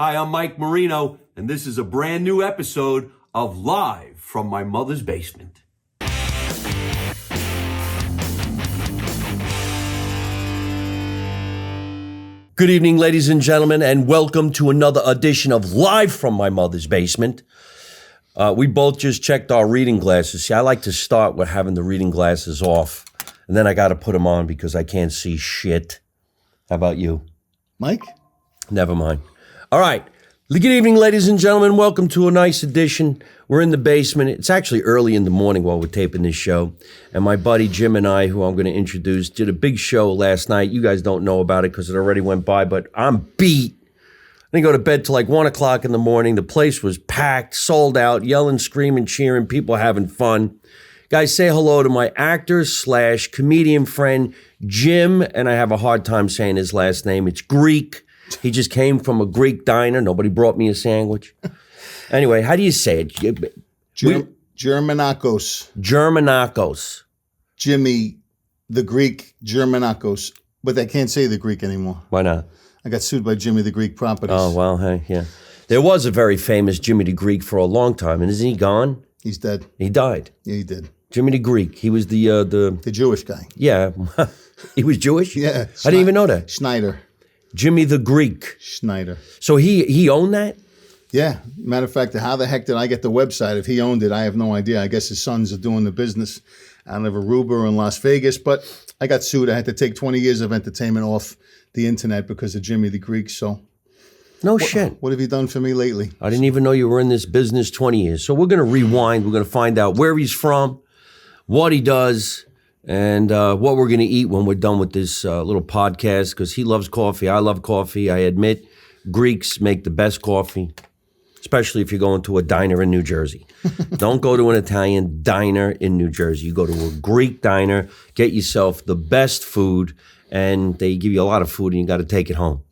Hi, I'm Mike Marino, and this is a brand new episode of Live from My Mother's Basement. Good evening, ladies and gentlemen, and welcome to another edition of Live from My Mother's Basement. We both just checked our reading glasses. See, I like to start with having the reading glasses off, and then I got to put them on because I can't see shit. How about you? Mike? Never mind. All right. Good evening, ladies and gentlemen. Welcome to a nice edition. We're in the basement. It's actually early in the morning while we're taping this show. And my buddy Jim and I, who I'm going to introduce, did a big show last night. You guys don't know about it because it already went by, but I'm beat. I didn't go to bed till like 1 o'clock in the morning. The place was packed, sold out, yelling, screaming, cheering, people having fun. Guys, say hello to my actor/comedian friend, Jim, and I have a hard time saying his last name. It's Greek. He just came from a Greek diner. Nobody brought me a sandwich. Anyway, how do you say it? Germanakos. Germanakos. Jimmy, the Greek Germanakos. But I can't say the Greek anymore. Why not? I got sued by Jimmy the Greek Properties. Oh, well, hey, yeah. There was a very famous Jimmy the Greek for a long time, and isn't he gone? He's dead. He died. Yeah, he did. Jimmy the Greek. He was the Jewish guy. Yeah. He was Jewish? Yeah. I didn't even know that. Schneider. Jimmy the Greek. Schneider. So he owned that? Yeah. Matter of fact, how the heck did I get the website? If he owned it, I have no idea. I guess his sons are doing the business out of Aruba in Las Vegas. But I got sued. I had to take 20 years of entertainment off the internet because of Jimmy the Greek. So no shit. What have you done for me lately? I didn't even know you were in this business 20 years. So we're going to rewind. We're going to find out where he's from, what he does, and what we're going to eat when we're done with this little podcast, because he loves coffee. I love coffee. I admit Greeks make the best coffee, especially if you're going to a diner in New Jersey. Don't go to an Italian diner in New Jersey. You go to a Greek diner, get yourself the best food, and they give you a lot of food, and you got to take it home.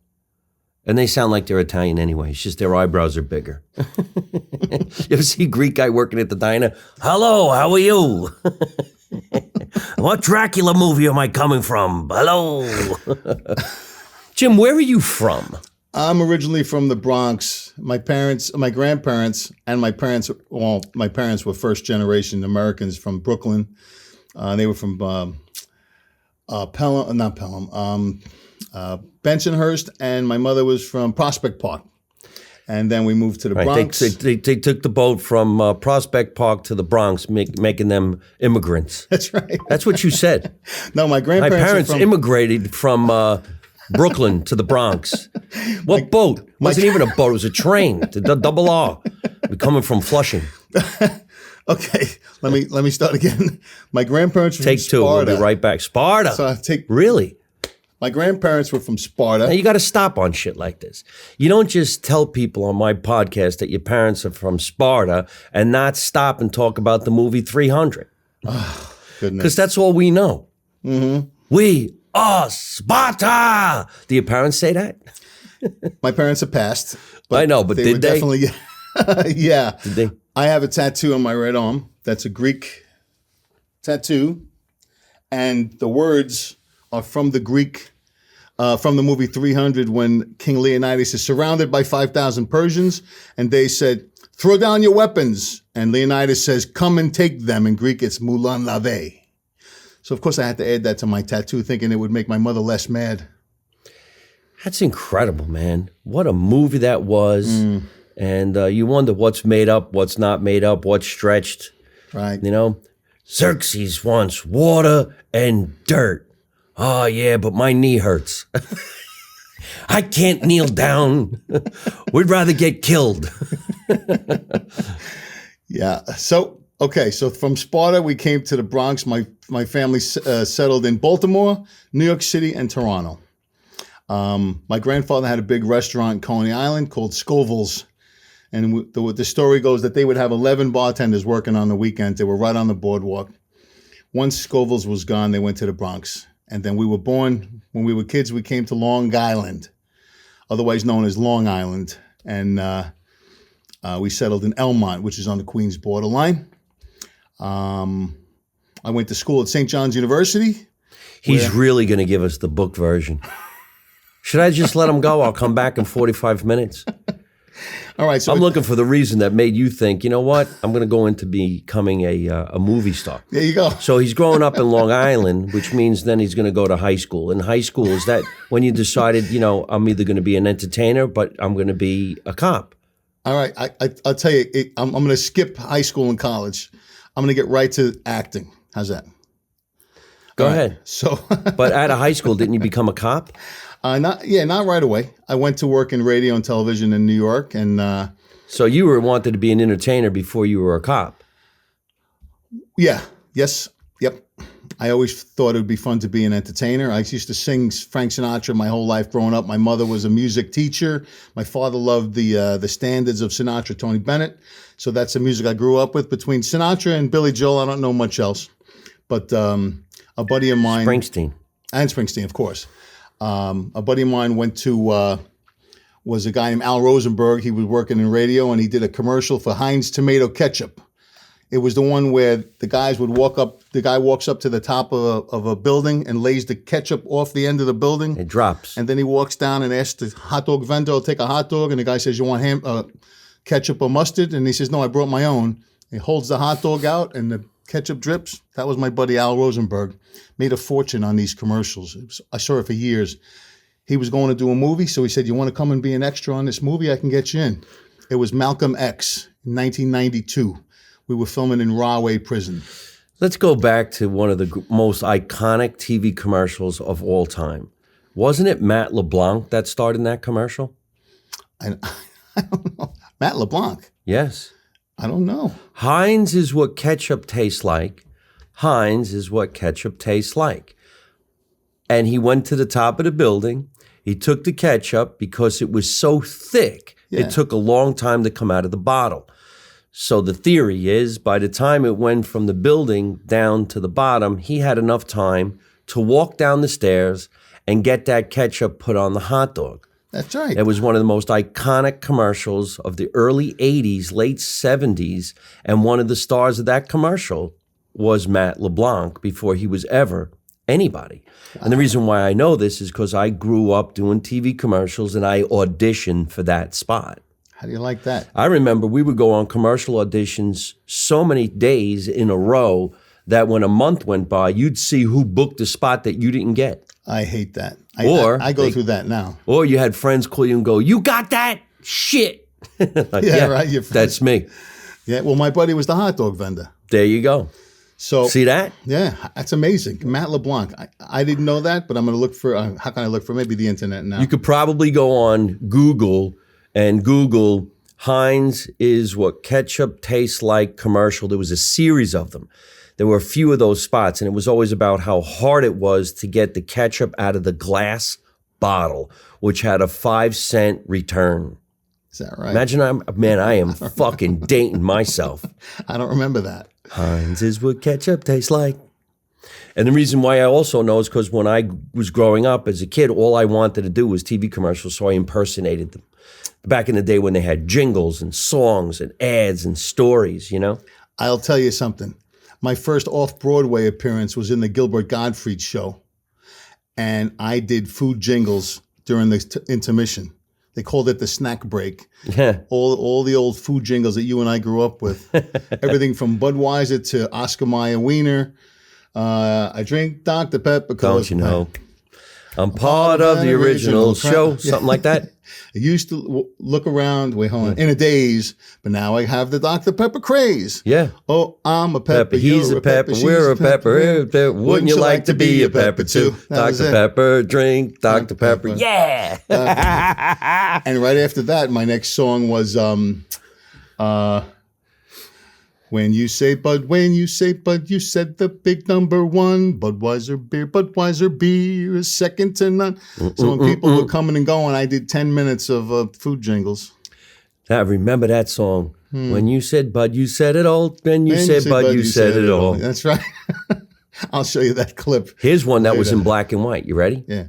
And they sound like they're Italian anyway. It's just their eyebrows are bigger. You ever see a Greek guy working at the diner? Hello, how are you? What Dracula movie am I coming from? Hello. Jim, where are you from? I'm originally from the Bronx. My grandparents, and my parents, well, my parents were first generation Americans from Brooklyn. They were from Bensonhurst, and my mother was from Prospect Park. And then we moved to the Bronx. They took the boat from Prospect Park to the Bronx, making them immigrants. That's right. That's what you said. No, my parents immigrated from Brooklyn to the Bronx. What boat? It wasn't even a boat. It was a train. The double R. We're coming from Flushing. Okay, let me start again. My grandparents were Take from two. Sparta. We'll be right back. Sparta. So Really? My grandparents were from Sparta. Now you got to stop on shit like this. You don't just tell people on my podcast that your parents are from Sparta and not stop and talk about the movie 300. Oh, goodness. Because that's all we know. Mm-hmm. We are Sparta. Do your parents say that? My parents have passed. I know, but did they? Definitely, yeah. Did they? I have a tattoo on my right arm. That's a Greek tattoo. And the words are from the Greek, from the movie 300, when King Leonidas is surrounded by 5,000 Persians, and they said, "Throw down your weapons." And Leonidas says, "Come and take them." In Greek, it's Mulan Lave. So, of course, I had to add that to my tattoo, thinking it would make my mother less mad. That's incredible, man. What a movie that was. And you wonder what's made up, what's not made up, what's stretched. Right. You know, Xerxes wants water and dirt. Oh, yeah, but my knee hurts. I can't kneel down. We'd rather get killed. Yeah. So, okay. So from Sparta, we came to the Bronx. My family settled in Baltimore, New York City, and Toronto. My grandfather had a big restaurant in Coney Island called Scoville's. And the story goes that they would have 11 bartenders working on the weekends. They were right on the boardwalk. Once Scoville's was gone, they went to the Bronx. And then we were born, when we were kids, we came to Long Island, otherwise known as Long Island. And we settled in Elmont, which is on the Queens borderline. I went to school at St. John's University. He's really going to give us the book version. Should I just let him go? I'll come back in 45 minutes. All right. So I'm looking for the reason that made you think, you know what, I'm going to go into becoming a movie star. there you go. So he's growing up in Long Island, which means then he's going to go to high school. In high school, is that when you decided, I'm either going to be an entertainer, but I'm going to be a cop? All right. I'll tell you, I'm going to skip high school and college. I'm going to get right to acting. How's that? Go All right. ahead. So, But out of high school, didn't you become a cop? not right away. I went to work in radio and television in New York, and So you wanted to be an entertainer before you were a cop. yeah, yes, yep. I always thought it would be fun to be an entertainer. I used to sing Frank Sinatra my whole life growing up. My mother was a music teacher. My father loved the standards of Sinatra, Tony Bennett. So that's the music I grew up with. Between Sinatra and Billy Joel, I don't know much else. But a buddy of mine, Springsteen. and Springsteen, of course. A buddy of mine was a guy named Al Rosenberg. He was working in radio, and he did a commercial for Heinz tomato ketchup. It was the one where the guy walks up to the top of a building and lays the ketchup off the end of the building. It drops. And then he walks down and asks the hot dog vendor to take a hot dog. And the guy says, you want ketchup or mustard? And he says, no, I brought my own. He holds the hot dog out and the ketchup drips. That was my buddy Al Rosenberg. Made a fortune on these commercials. I saw it for years. He was going to do a movie, so he said, you want to come and be an extra on this movie? I can get you in. It was Malcolm X in 1992. We were filming in Rahway Prison. Let's go back to one of the most iconic TV commercials of all time. Wasn't it Matt LeBlanc that starred in that commercial? I don't know. Matt LeBlanc? Yes. I don't know. Heinz is what ketchup tastes like. Heinz is what ketchup tastes like. And he went to the top of the building. He took the ketchup because it was so thick, It took a long time to come out of the bottle. So the theory is by the time it went from the building down to the bottom, he had enough time to walk down the stairs and get that ketchup put on the hot dog. That's right. It was one of the most iconic commercials of the early 80s, late 70s, and one of the stars of that commercial was Matt LeBlanc before he was ever anybody. Wow. And the reason why I know this is because I grew up doing TV commercials and I auditioned for that spot. How do you like that? I remember we would go on commercial auditions so many days in a row that when a month went by, you'd see who booked the spot that you didn't get. I hate that. I go through that now. Or you had friends call you and go, you got that? Shit. Like, yeah, right. That's me. Yeah, well, my buddy was the hot dog vendor. There you go. So see that? Yeah, that's amazing. Matt LeBlanc. I didn't know that, but I'm going to look for, how can I look for maybe the internet now? You could probably go on Google and Google Heinz is what ketchup tastes like commercial. There was a series of them. There were a few of those spots, and it was always about how hard it was to get the ketchup out of the glass bottle, which had a 5-cent return. Is that right? Imagine I am fucking dating myself. I don't remember that. Heinz is what ketchup tastes like. And the reason why I also know is because when I was growing up as a kid, all I wanted to do was TV commercials, so I impersonated them. Back in the day when they had jingles and songs and ads and stories, you know? I'll tell you something. My first off-Broadway appearance was in the Gilbert Gottfried show, and I did food jingles during the intermission. They called it the snack break. Yeah. All the old food jingles that you and I grew up with. Everything from Budweiser to Oscar Mayer Wiener. I drink Dr. Pepper. Don't you know? I'm part of the original show. Something like that. I used to look around, in a daze, but now I have the Dr. Pepper craze. Yeah. Oh, I'm a pepper. He's a pepper. We're a pepper. Wouldn't you like to be a pepper too? Dr. Pepper, drink Dr. Pepper. Yeah. And right after that, my next song was When you say Bud, you said the big number one. Budweiser beer is second to none. So when people were coming and going, I did 10 minutes of food jingles. I remember that song. When you said Bud, you said it all. When you said Bud, you said it all. That's right. I'll show you that clip. Here's one that was in black and white. You ready? Yeah.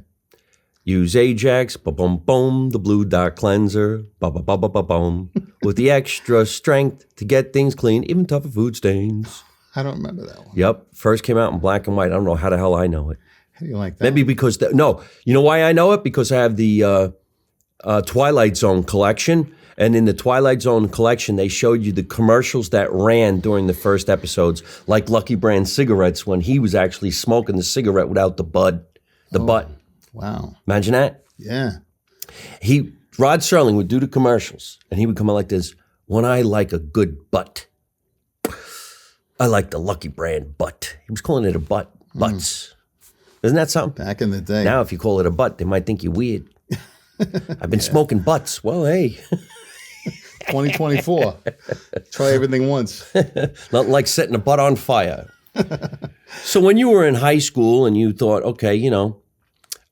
Use Ajax, ba-bum-bum, the Blue Dot Cleanser, ba-ba-ba-ba-ba-boom, with the extra strength to get things clean, even tougher food stains. I don't remember that one. Yep. First came out in black and white. I don't know how the hell I know it. How do you like that? Maybe because, no, you know why I know it? Because I have the Twilight Zone collection, And in the Twilight Zone collection, they showed you the commercials that ran during the first episodes, like Lucky Brand cigarettes, when he was actually smoking the cigarette without the butt. Wow. Imagine that. Yeah. Rod Serling would do the commercials, and he would come out like this, when I like a good butt, I like the Lucky Brand butt. He was calling it a butt. Butts. Isn't that something? Back in the day. Now, if you call it a butt, they might think you're weird. I've been smoking butts. Well, hey. 2024. Try everything once. Nothing like setting a butt on fire. So when you were in high school and you thought, okay,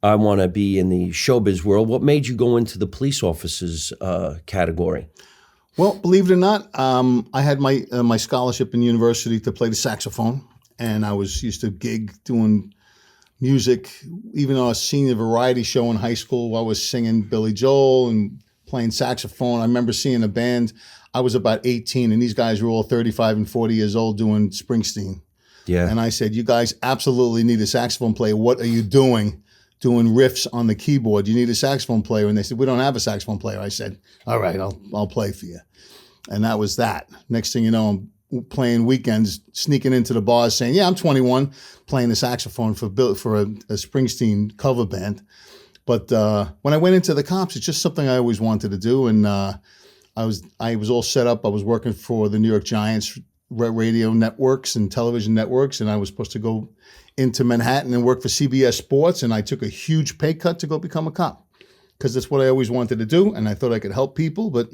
I want to be in the showbiz world, what made you go into the police officers category? Well, believe it or not, I had my scholarship in university to play the saxophone, and I was used to gig doing music. Even on a senior variety show in high school, I was singing Billy Joel and playing saxophone. I remember seeing a band. I was about 18, and these guys were all 35 and 40 years old doing Springsteen. Yeah. And I said, you guys absolutely need a saxophone player. What are you doing riffs on the keyboard? You need a saxophone player. And they said, we don't have a saxophone player. I said, all right, I'll play for you. And that was that. Next thing you know, I'm playing weekends, sneaking into the bars saying, yeah, I'm 21, playing the saxophone for a Springsteen cover band. But when I went into the cops, it's just something I always wanted to do. And I was all set up. I was working for the New York Giants radio networks and television networks, and I was supposed to go into Manhattan and work for CBS Sports, and I took a huge pay cut to go become a cop because that's what I always wanted to do, and I thought I could help people. But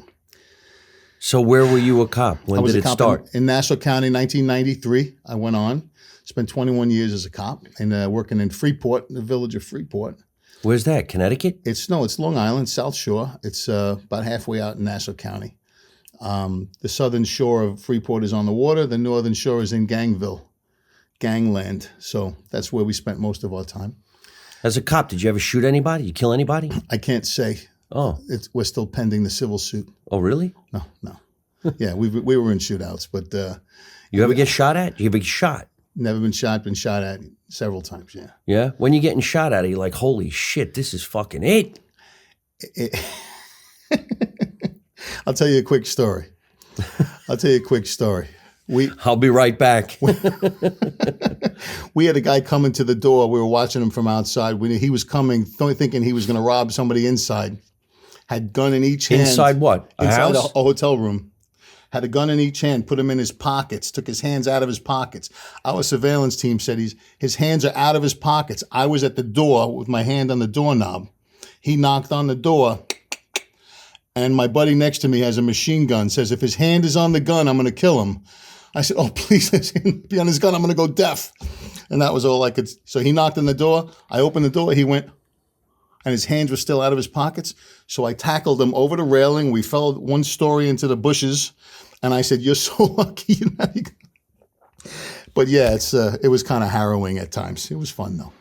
so where were you a cop? When did it start? In Nassau County, 1993. I went on, spent 21 years as a cop, and working in Freeport, in the village of Freeport. Where's that? Connecticut? It's Long Island, South Shore. It's about halfway out in Nassau County. The southern shore of Freeport is on the water. The northern shore is in gangland. So that's where we spent most of our time. As a cop, did you ever shoot anybody? You kill anybody? I can't say. Oh. We're still pending the civil suit. Oh, really? No. Yeah, we were in shootouts, but... you ever get shot at? You ever get shot? Never been shot at several times, yeah. Yeah? When you're getting shot at, you're like, holy shit, this is fucking it. I'll tell you a quick story. I'll be right back. We had a guy coming to the door. We were watching him from outside. He was coming, thinking he was going to rob somebody inside. Had gun in each hand. Inside what? Inside house? a hotel room. Had a gun in each hand, put him in his pockets, took his hands out of his pockets. Our surveillance team said his hands are out of his pockets. I was at the door with my hand on the doorknob. He knocked on the door, and my buddy next to me has a machine gun, says, if his hand is on the gun, I'm going to kill him. I said, oh, please, his hand be on his gun, I'm going to go deaf. And that was all I could. So he knocked on the door. I opened the door. He went, and his hands were still out of his pockets. So I tackled him over the railing. We fell one story into the bushes. And I said, you're so lucky. But yeah, it was kind of harrowing at times. It was fun, though.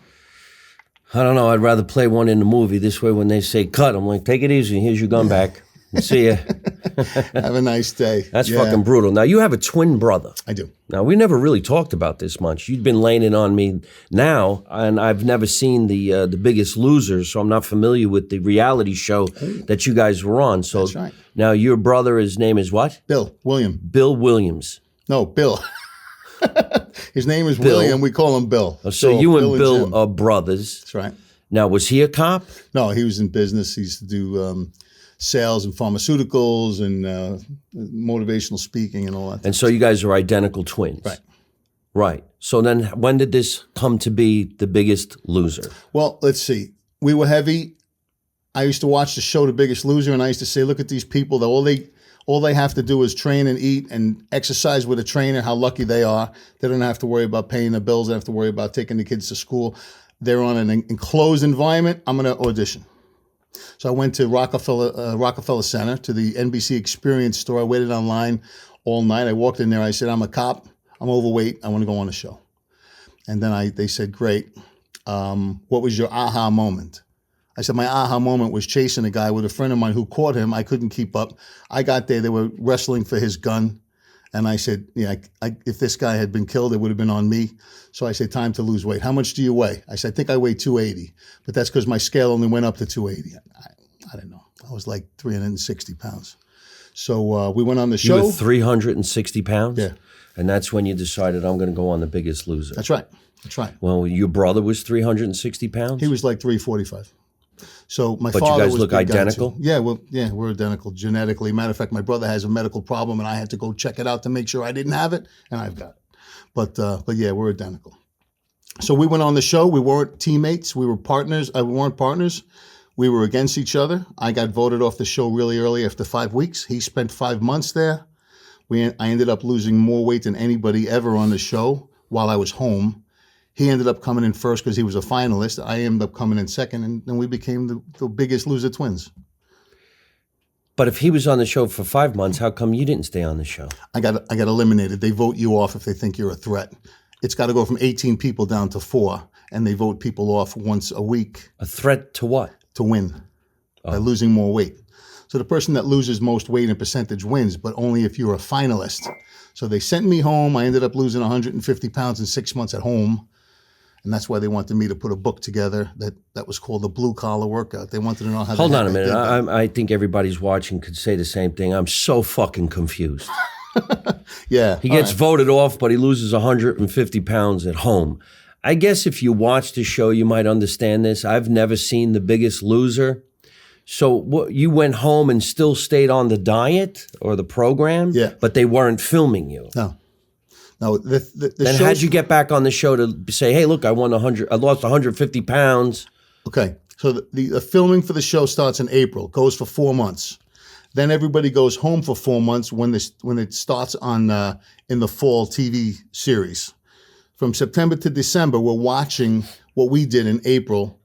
I don't know. I'd rather play one in the movie. This way, when they say cut, I'm like, take it easy. Here's your gun back. See ya. Have a nice day. That's fucking brutal. Now, you have a twin brother. I do. Now, we never really talked about this much. You've been laying it on me now, and I've never seen the Biggest Loser, so I'm not familiar with the reality show that you guys were on. So that's right. Now, your brother, his name is what? Bill Williams. No, Bill. His name is Bill. William. We call him Bill. Oh, so you and Bill are brothers. That's right. Now, was he a cop? No, he was in business. He used to do sales and pharmaceuticals and motivational speaking and all that. And so you guys are identical twins. Right. Right. So then when did this come to be The Biggest Loser? Well, let's see. We were heavy. I used to watch the show The Biggest Loser, and I used to say, look at these people that all they have to do is train and eat and exercise with a trainer, how lucky they are. They don't have to worry about paying their bills. They don't have to worry about taking the kids to school. They're on an enclosed environment. I'm going to audition. So I went to Rockefeller Center to the NBC Experience store. I waited online all night. I walked in there. I said, I'm a cop. I'm overweight. I want to go on a show. And then they said, great. What was your aha moment? I said, my aha moment was chasing a guy with a friend of mine who caught him. I couldn't keep up. I got there. They were wrestling for his gun. And I said, yeah, if this guy had been killed, it would have been on me. So I said, time to lose weight. How much do you weigh? I said, I think I weigh 280. But that's because my scale only went up to 280. I don't know. I was like 360 pounds. So we went on the You show. were 360 pounds? Yeah. And that's when you decided, I'm going to go on The Biggest Loser. That's right. That's right. Well, your brother was 360 pounds? He was like 345. So my But you father guys was look big guy, identical? too. Yeah, we're identical genetically. Matter of fact, my brother has a medical problem, and I had to go check it out to make sure I didn't have it, and I've got it. But yeah, we're identical. So we went on the show. We weren't teammates. We were partners. We weren't partners. We were against each other. I got voted off the show really early after 5 weeks. He spent 5 months there. I ended up losing more weight than anybody ever on the show while I was home. He ended up coming in first because he was a finalist. I ended up coming in second, and then we became the Biggest Loser twins. But if he was on the show for 5 months, how come you didn't stay on the show? I got eliminated. They vote you off if they think you're a threat. It's got to go from 18 people down to 4, and they vote people off once a week. A threat to what? To win by losing more weight. So the person that loses most weight in percentage wins, but only if you're a finalist. So they sent me home. I ended up losing 150 pounds in 6 months at home. And that's why they wanted me to put a book together that was called The Blue Collar Workout. They wanted to know how. Hold on a minute. I think everybody's watching could say the same thing. I'm so fucking confused. Yeah. He gets voted off, but he loses 150 pounds at home. I guess if you watch the show, you might understand this. I've never seen The Biggest Loser. So you went home and still stayed on the diet or the program? Yeah. But they weren't filming you. No. No. Then how'd you get back on the show to say, hey, look, I lost 150 pounds? Okay. So the filming for the show starts in April, goes for 4 months. Then everybody goes home for 4 months when it starts on in the fall TV series. From September to December, we're watching what we did in April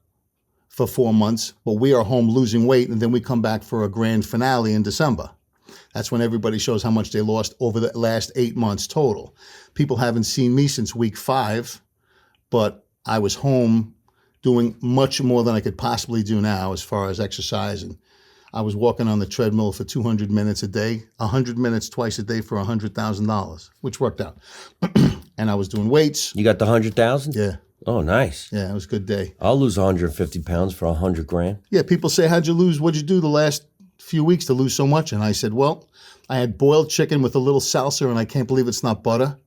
for 4 months, but we are home losing weight, and then we come back for a grand finale in December. That's when everybody shows how much they lost over the last 8 months total. People haven't seen me since week 5, but I was home doing much more than I could possibly do now as far as exercise. And I was walking on the treadmill for 200 minutes a day, 100 minutes twice a day for $100,000, which worked out. And I was doing weights. You got the 100,000? Yeah. Oh, nice. Yeah, it was a good day. I'll lose 150 pounds for 100 grand. Yeah, people say, how'd you lose? What'd you do the last few weeks to lose so much? And I said, well, I had boiled chicken with a little salsa, and I can't believe it's not butter.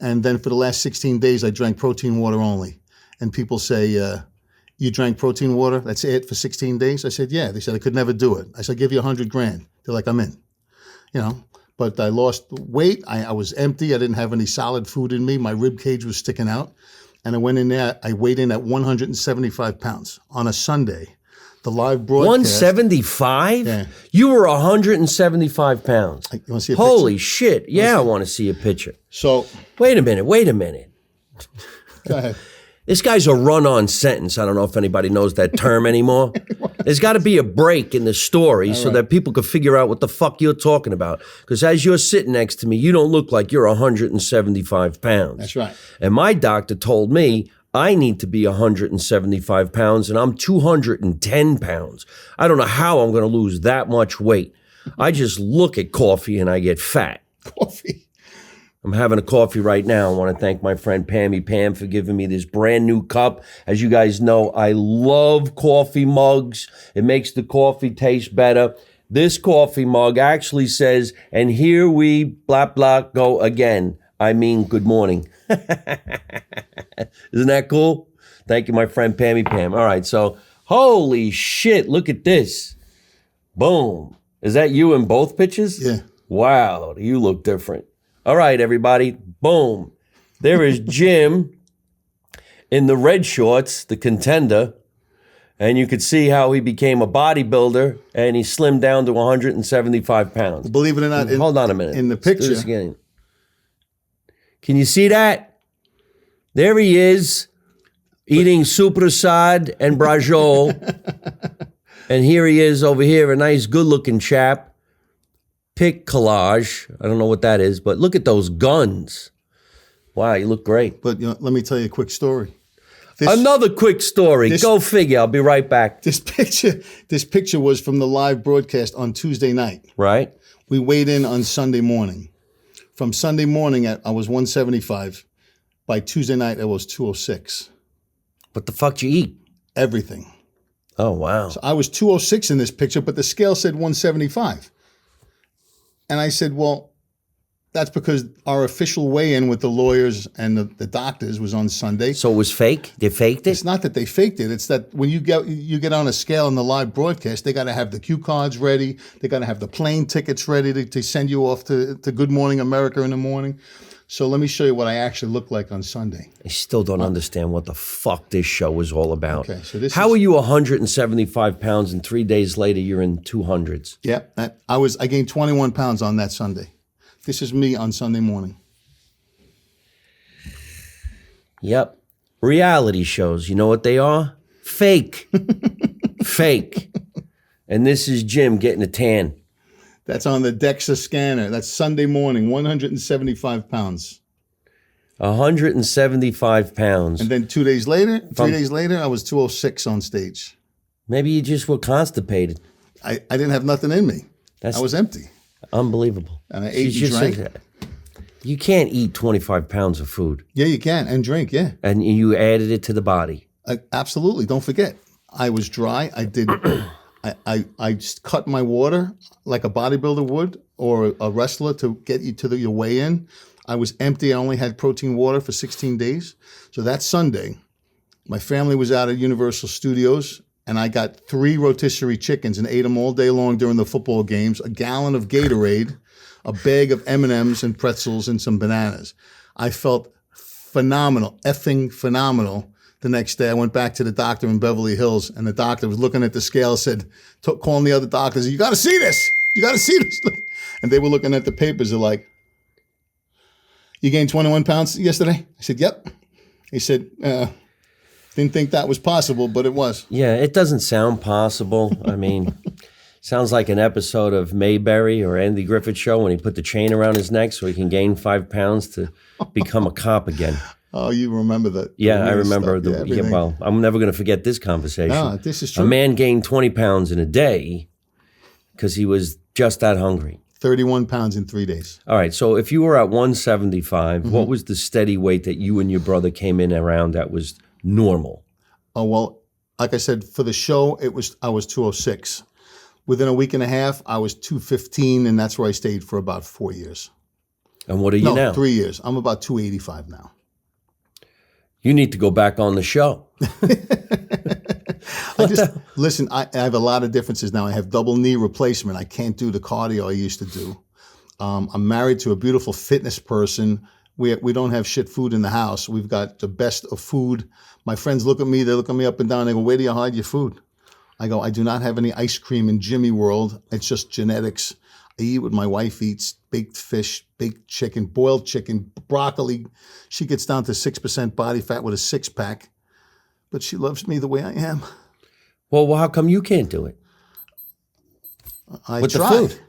And then for the last 16 days, I drank protein water only. And people say, you drank protein water? That's it for 16 days? I said, yeah. They said, I could never do it. I said, I'll give you 100 grand. They're like, I'm in. You know, but I lost weight. I was empty. I didn't have any solid food in me. My rib cage was sticking out. And I went in there. I weighed in at 175 pounds on a Sunday. The live broadcast. 175? Yeah. You were 175 pounds. You want to see a Holy picture? shit. Yeah, I want to see a picture. So, Wait a minute. go ahead. This guy's a run-on sentence. I don't know if anybody knows that term anymore. There's got to be a break in the story so that people can figure out what the fuck you're talking about. Because as you're sitting next to me, you don't look like you're 175 pounds. That's right. And my doctor told me I need to be 175 pounds, and I'm 210 pounds. I don't know how I'm going to lose that much weight. I just look at coffee and I get fat. Coffee. I'm having a coffee right now. I want to thank my friend Pam for giving me this brand new cup. As you guys know, I love coffee mugs. It makes the coffee taste better. This coffee mug actually says, and here we blah, blah, go again. I mean, good morning. Isn't that cool? Thank you, my friend Pam. All right, so holy shit, look at this. Boom. Is that you in both pictures? Yeah. Wow, you look different. All right, everybody. Boom. There is Jim in the red shorts, the contender. And you could see how he became a bodybuilder and he slimmed down to 175 pounds. Believe it or not, Hold on a minute. in the Let's do picture. this again. Can you see that? There he is, eating Suprasad and Brajol. And here he is over here, a nice good-looking chap. Pic collage. I don't know what that is, but look at those guns. Wow, you look great. But let me tell you a quick story. Another quick story. Go figure. I'll be right back. This picture was from the live broadcast on Tuesday night. Right? We weighed in on Sunday morning. From Sunday morning, I was 175. By Tuesday night, I was 206. What the fuck did you eat? Everything. Oh, wow. So I was 206 in this picture, but the scale said 175. And I said, well, that's because our official weigh-in with the lawyers and the doctors was on Sunday. So it was fake? They faked it? It's not that they faked it. It's that when you get on a scale in the live broadcast, they got to have the cue cards ready. They got to have the plane tickets ready to send you off to Good Morning America in the morning. So let me show you what I actually look like on Sunday. I still don't understand what the fuck this show is all about. Okay, so this How are you 175 pounds and 3 days later you're in 200s? Yeah, I gained 21 pounds on that Sunday. This is me on Sunday morning. Yep. Reality shows, you know what they are? Fake. Fake. And this is Jim getting a tan. That's on the DEXA scanner. That's Sunday morning, 175 pounds. 175 pounds. And then 2 days later, 3 days later, I was 206 on stage. Maybe you just were constipated. I didn't have nothing in me. I was empty. Unbelievable. And I ate and drank. You can't eat 25 pounds of food. Yeah, you can. And drink, yeah. And you added it to the body. Absolutely. Don't forget. I was dry. I did... I just cut my water like a bodybuilder would or a wrestler to get you to your weigh-in. I was empty. I only had protein water for 16 days. So that Sunday, my family was out at Universal Studios, and I got 3 rotisserie chickens and ate them all day long during the football games, a gallon of Gatorade, a bag of M&Ms and pretzels, and some bananas. I felt phenomenal, effing phenomenal. The next day, I went back to the doctor in Beverly Hills, and the doctor was looking at the scale, calling the other doctors, you got to see this. You got to see this. And they were looking at the papers. They're like, you gained 21 pounds yesterday? I said, yep. He said, didn't think that was possible, but it was. Yeah, it doesn't sound possible. I mean, sounds like an episode of Mayberry or Andy Griffith Show when he put the chain around his neck so he can gain 5 pounds to become a cop again. Oh, you remember that? Yeah, I remember. Well, I'm never going to forget this conversation. No, this is true. A man gained 20 pounds in a day because he was just that hungry. 31 pounds in 3 days. All right. So if you were at 175, what was the steady weight that you and your brother came in around that was normal? Oh, well, like I said, for the show, I was 206. Within a week and a half, I was 215, and that's where I stayed for about 4 years. And what are you now? 3 years. I'm about 285 now. You need to go back on the show. Listen, I have a lot of differences now. I have double knee replacement. I can't do the cardio I used to do. I'm married to a beautiful fitness person. We don't have shit food in the house. We've got the best of food. My friends look at me. They look at me up and down. They go, where do you hide your food? I go, I do not have any ice cream in Jimmy World. It's just genetics. I eat what my wife eats, baked fish, baked chicken, boiled chicken, broccoli. She gets down to 6% body fat with a 6-pack, but she loves me the way I am. Well, how come you can't do it? I with try. The food?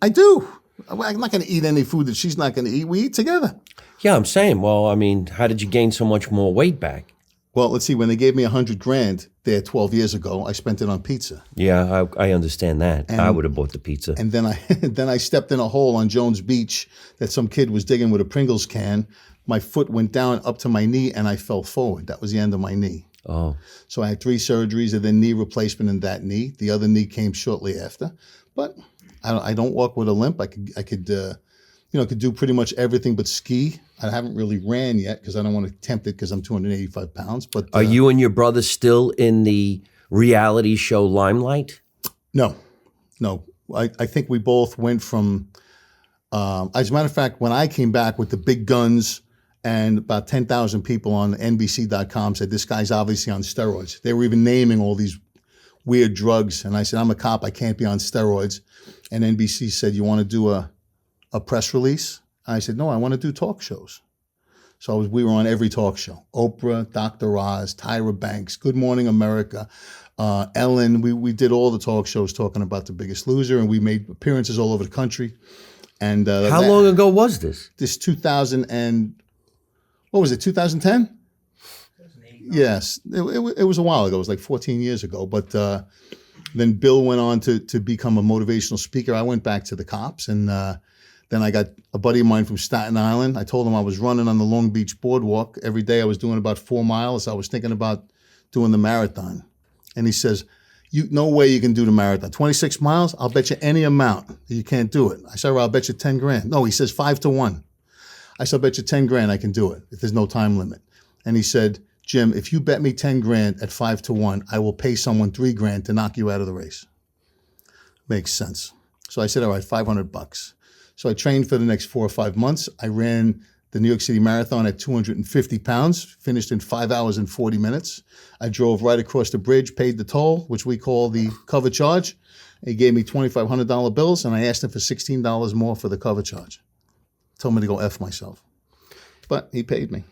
I do. I'm not going to eat any food that she's not going to eat. We eat together. Yeah, I'm saying, well, I mean, how did you gain so much more weight back? Well, let's see. When they gave me $100,000 there 12 years ago, I spent it on pizza. Yeah, I understand that. I would have bought the pizza. And then I stepped in a hole on Jones Beach that some kid was digging with a Pringles can. My foot went down up to my knee, and I fell forward. That was the end of my knee. Oh. So I had 3 surgeries and then knee replacement in that knee. The other knee came shortly after. But I don't walk with a limp. I could do pretty much everything but ski. I haven't really ran yet because I don't want to tempt it because I'm 285 pounds. But are you and your brother still in the reality show limelight? No. I think we both went from. As a matter of fact, when I came back with the big guns and about 10,000 people on NBC.com said this guy's obviously on steroids. They were even naming all these weird drugs, and I said I'm a cop. I can't be on steroids. And NBC said, you want to do a press release? I said, no, I want to do talk shows. So we were on every talk show. Oprah, Dr. Oz, Tyra Banks, Good Morning America, Ellen. We did all the talk shows talking about The Biggest Loser, and we made appearances all over the country. And how long ago was this? This 2000 and, what was it, 2010? Yes, it was a while ago. It was like 14 years ago. But then Bill went on to become a motivational speaker. I went back to the cops, and then I got a buddy of mine from Staten Island. I told him I was running on the Long Beach boardwalk. Every day I was doing about 4 miles. I was thinking about doing the marathon. And he says, no way you can do the marathon. 26 miles, I'll bet you any amount that you can't do it. I said, well, I'll bet you 10 grand. No, he says 5-1. I said, I'll bet you 10 grand I can do it if there's no time limit. And he said, Jim, if you bet me 10 grand at 5-1, I will pay someone 3 grand to knock you out of the race. Makes sense. So I said, all right, $500. So I trained for the next 4 or 5 months. I ran the New York City Marathon at 250 pounds, finished in 5 hours and 40 minutes. I drove right across the bridge, paid the toll, which we call the cover charge. He gave me $2,500 bills, and I asked him for $16 more for the cover charge. Told me to go F myself. But he paid me.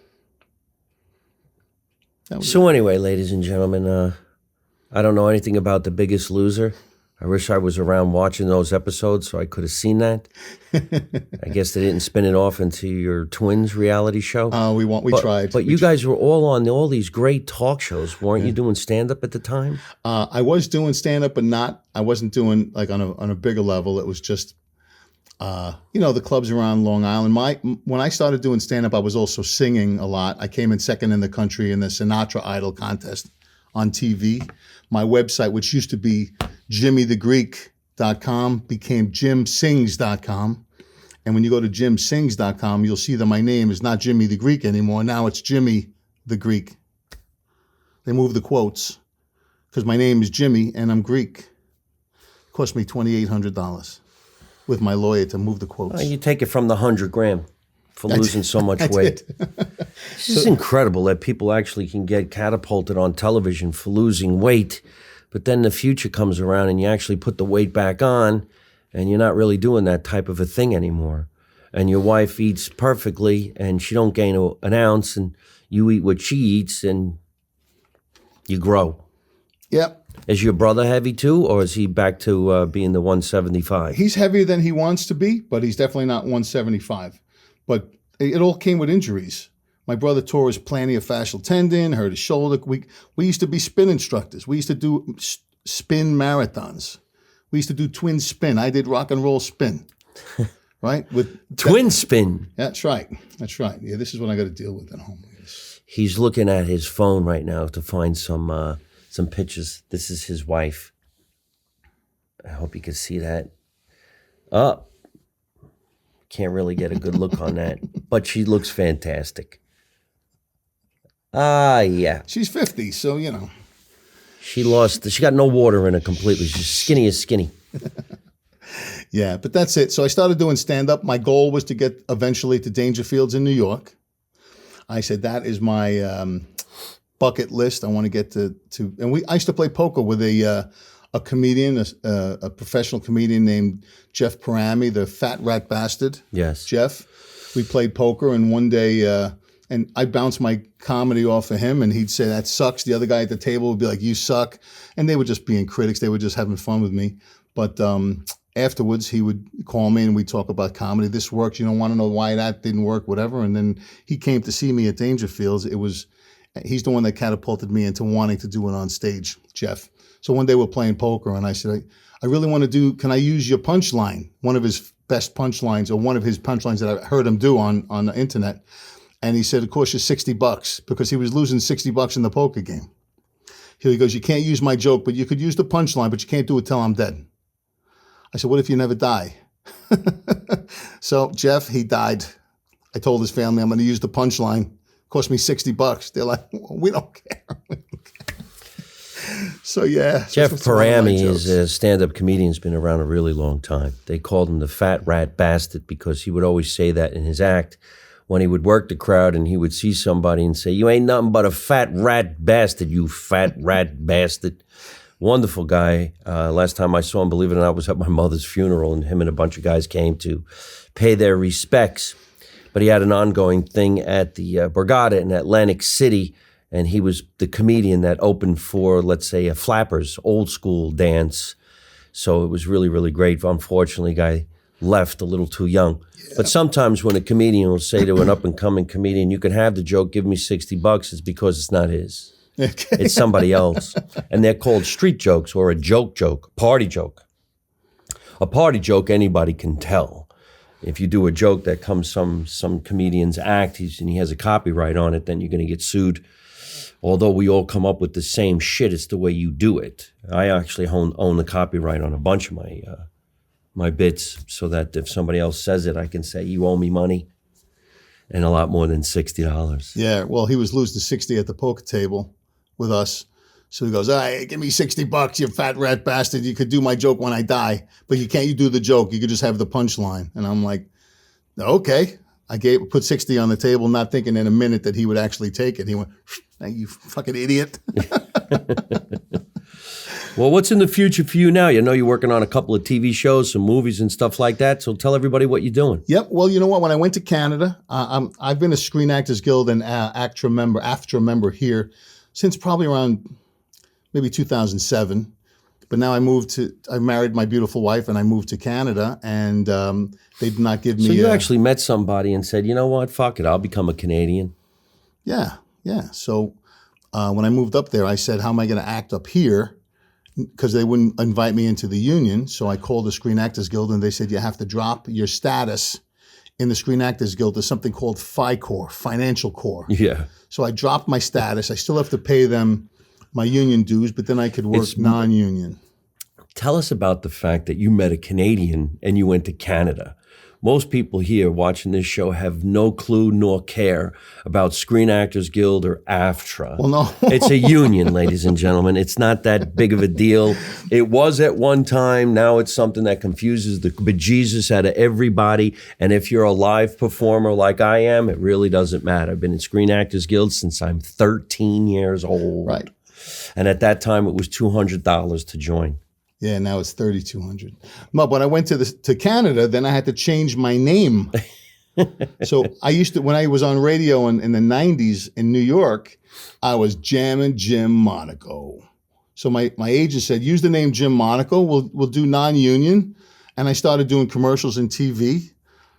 So anyway, ladies and gentlemen, I don't know anything about The Biggest Loser. I wish I was around watching those episodes so I could have seen that. I guess they didn't spin it off into your twins reality show. We tried. But you guys were all on all these great talk shows. Weren't you doing stand-up at the time? I was doing stand-up, but I wasn't doing like on a bigger level. It was just, the clubs around Long Island. When I started doing stand-up, I was also singing a lot. I came in second in the country in the Sinatra Idol contest on TV. My website, which used to be jimmythegreek.com, became jimsings.com. And when you go to jimsings.com, you'll see that my name is not Jimmy the Greek anymore. Now it's Jimmy the Greek. They moved the quotes because my name is Jimmy and I'm Greek. It cost me $2,800 with my lawyer to move the quotes. Well, you take it from the 100 grand for losing so much weight. This is incredible that people actually can get catapulted on television for losing weight, but then the future comes around and you actually put the weight back on and you're not really doing that type of a thing anymore. And your wife eats perfectly and she don't gain an ounce and you eat what she eats and you grow. Yep. Is your brother heavy too, or is he back to being the 175? He's heavier than he wants to be, but he's definitely not 175. But it all came with injuries. My brother tore his plantar fascial tendon, hurt his shoulder. We used to be spin instructors. We used to do spin marathons. We used to do twin spin. I did rock and roll spin, right? With twin spin. That's right. That's right. Yeah, this is what I got to deal with at home. He's looking at his phone right now to find some pictures. This is his wife. I hope you can see that. Oh, can't really get a good look on that, but she looks fantastic. Yeah. She's 50, so, She got no water in her completely. She's skinny as skinny. Yeah, but that's it. So I started doing stand-up. My goal was to get eventually to Dangerfields in New York. I said, that is my bucket list. I want to get to and I used to play poker with a comedian, a professional comedian named Jeff Parami, the fat rat bastard. Yes. Jeff. We played poker, and one day, and I bounced my comedy off of him, and he'd say, that sucks. The other guy at the table would be like, you suck. And they were just being critics. They were just having fun with me. But afterwards, he would call me, and we'd talk about comedy. This works. You don't want to know why that didn't work, whatever. And then he came to see me at Dangerfields. He's the one that catapulted me into wanting to do it on stage, Jeff. So one day we're playing poker, and I said, I really want to can I use your punchline? One of his best punchlines, or one of his punchlines that I heard him do on the internet. And he said, it costs you $60, because he was losing $60 in the poker game. He goes, you can't use my joke, but you could use the punchline, but you can't do it till I'm dead. I said, what if you never die? So Jeff, he died. I told his family, I'm going to use the punchline. Cost me $60. They're like, we don't care. So yeah. Jeff Parami is a stand-up comedian. Has been around a really long time. They called him the fat rat bastard because he would always say that in his act when he would work the crowd and he would see somebody and say, you ain't nothing but a fat rat bastard, you fat rat bastard. Wonderful guy. Last time I saw him, believe it or not, was at my mother's funeral, and him and a bunch of guys came to pay their respects. But he had an ongoing thing at the Borgata in Atlantic City, and he was the comedian that opened for, let's say, a Flappers old school dance. So it was really, really great. Unfortunately, guy left a little too young. Yeah. But sometimes when a comedian will say to an up-and-coming comedian, you can have the joke, give me $60, it's because it's not his. Okay. It's somebody else. And they're called street jokes or a joke, party joke. A party joke anybody can tell. If you do a joke that comes from some comedian's act and he has a copyright on it, then you're going to get sued although we all come up with the same shit, it's the way you do it. I actually own the copyright on a bunch of my bits, so that if somebody else says it, I can say, you owe me money, and a lot more than $60. Yeah, well, he was losing 60 at the poker table with us. So he goes, all right, give me $60, you fat rat bastard. You could do my joke when I die, but you can't do the joke. You could just have the punchline. And I'm like, okay. I put 60 on the table, not thinking in a minute that he would actually take it. He went, you fucking idiot. Well, what's in the future for you now? You know you're working on a couple of TV shows, some movies and stuff like that. So tell everybody what you're doing. Yep. Well, you know what? When I went to Canada, I've been a Screen Actors Guild and AFTRA member here since probably around maybe 2007. But now I married my beautiful wife and I moved to Canada, and they did not give me. So you actually met somebody and said, you know what, fuck it, I'll become a Canadian. Yeah. So when I moved up there, I said, how am I going to act up here? Because they wouldn't invite me into the union. So I called the Screen Actors Guild, and they said, you have to drop your status in the Screen Actors Guild to something called FICOR, Financial Core. Yeah. So I dropped my status. I still have to pay them my union dues, but then I could work non-union. Tell us about the fact that you met a Canadian and you went to Canada. Most people here watching this show have no clue nor care about Screen Actors Guild or AFTRA. Well, no. It's a union, ladies and gentlemen. It's not that big of a deal. It was at one time. Now it's something that confuses the bejesus out of everybody. And if you're a live performer like I am, it really doesn't matter. I've been in Screen Actors Guild since I'm 13 years old. Right. And at that time, it was $200 to join. Yeah, now it's $3,200. But when I went to Canada, then I had to change my name. So I used to, when I was on radio in the 90s in New York, I was Jammin' Jim Monaco. So my agent said, use the name Jim Monaco. We'll do non-union. And I started doing commercials and TV.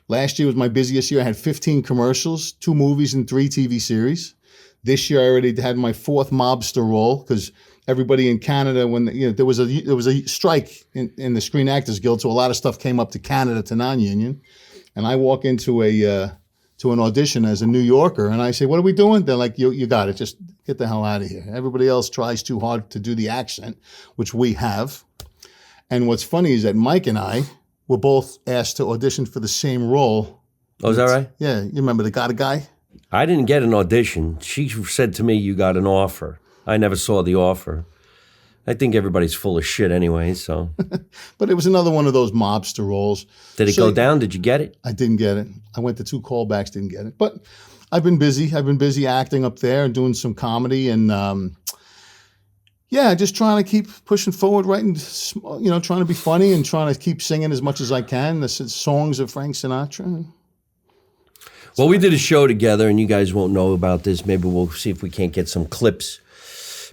Last year was my busiest year. I had 15 commercials, 2 movies, and 3 TV series. This year I already had my 4th mobster role, because everybody in Canada, when there was a strike in the Screen Actors Guild, so a lot of stuff came up to Canada to non-union, and I walk into to an audition as a New Yorker, and I say, "What are we doing?" They're like, "You got it. Just get the hell out of here." Everybody else tries too hard to do the accent, which we have. And what's funny is that Mike and I were both asked to audition for the same role. Oh, is that right? Yeah, you remember the guy? I didn't get an audition. She said to me, you got an offer. I never saw the offer. I think everybody's full of shit anyway, so. But it was another one of those mobster roles. Did it go down? Did you get it? I didn't get it. I went to 2 callbacks, didn't get it. But I've been busy. I've been busy acting up there and doing some comedy, and just trying to keep pushing forward, writing, trying to be funny and trying to keep singing as much as I can. The songs of Frank Sinatra. Well, we did a show together, and you guys won't know about this. Maybe we'll see if we can't get some clips,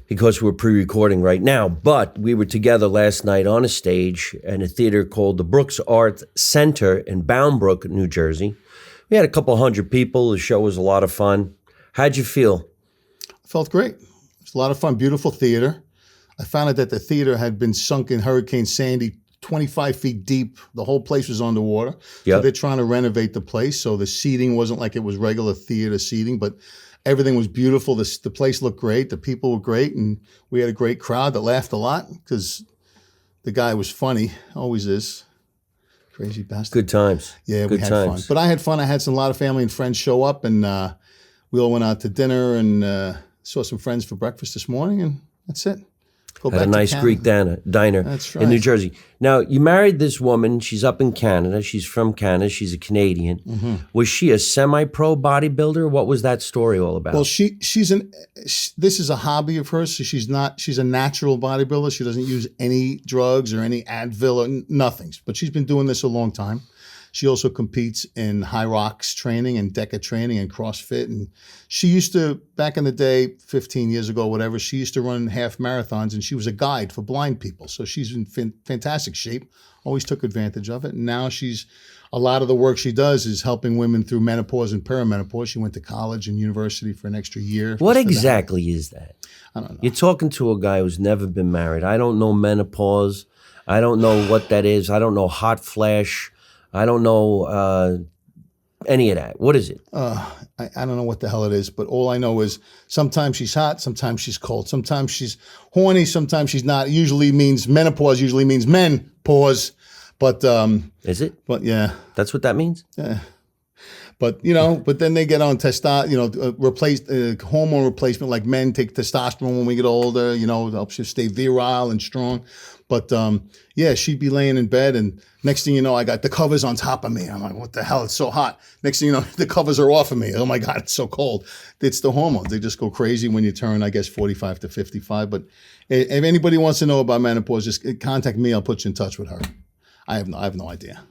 because we're pre-recording right now. But we were together last night on a stage in a theater called the Brooks Art Center in Bound Brook, New Jersey. We had a couple hundred people. The show was a lot of fun. How'd you feel? I felt great. It was a lot of fun. Beautiful theater. I found out that the theater had been sunk in Hurricane Sandy 25 feet deep. The whole place was underwater. Yep. So they're trying to renovate the place. So the seating wasn't like it was regular theater seating, but everything was beautiful. The place looked great. The people were great. And we had a great crowd that laughed a lot because the guy was funny. Always is. Crazy bastard. Good times. Yeah, Good we had times. fun. But I had fun. I had a lot of family and friends show up, and we all went out to dinner and saw some friends for breakfast this morning, and that's it. Go Had back a nice to Greek diner That's in New right. Jersey. Now, you married this woman. She's up in Canada. She's from Canada. She's a Canadian. Mm-hmm. Was she a semi-pro bodybuilder? What was that story all about? Well, this is a hobby of hers. So she's a natural bodybuilder. She doesn't use any drugs or any Advil or nothing. But she's been doing this a long time. She also competes in high rocks training and DECA training and CrossFit. And she used to, back in the day, 15 years ago, whatever, she used to run half marathons, and she was a guide for blind people. So she's in fantastic shape, always took advantage of it. And now a lot of the work she does is helping women through menopause and perimenopause. She went to college and university for an extra year. What exactly is that? I don't know. You're talking to a guy who's never been married. I don't know menopause. I don't know what that is. I don't know hot flash. I don't know any of that? What is it? I don't know what the hell it is, but all I know is sometimes she's hot, sometimes she's cold, sometimes she's horny, sometimes she's not. Usually means menopause, usually means men pause. But Is it? but yeah. That's what that means? But but then they get on hormone replacement, like men take testosterone when we get older. It helps you stay virile and strong. But yeah, she'd be laying in bed, and next thing you know, I got the covers on top of me. I'm like, what the hell? It's so hot. Next thing you know, the covers are off of me. Oh my God, it's so cold. It's the hormones. They just go crazy when you turn, I guess, 45 to 55. But if anybody wants to know about menopause, just contact me. I'll put you in touch with her. I have no idea.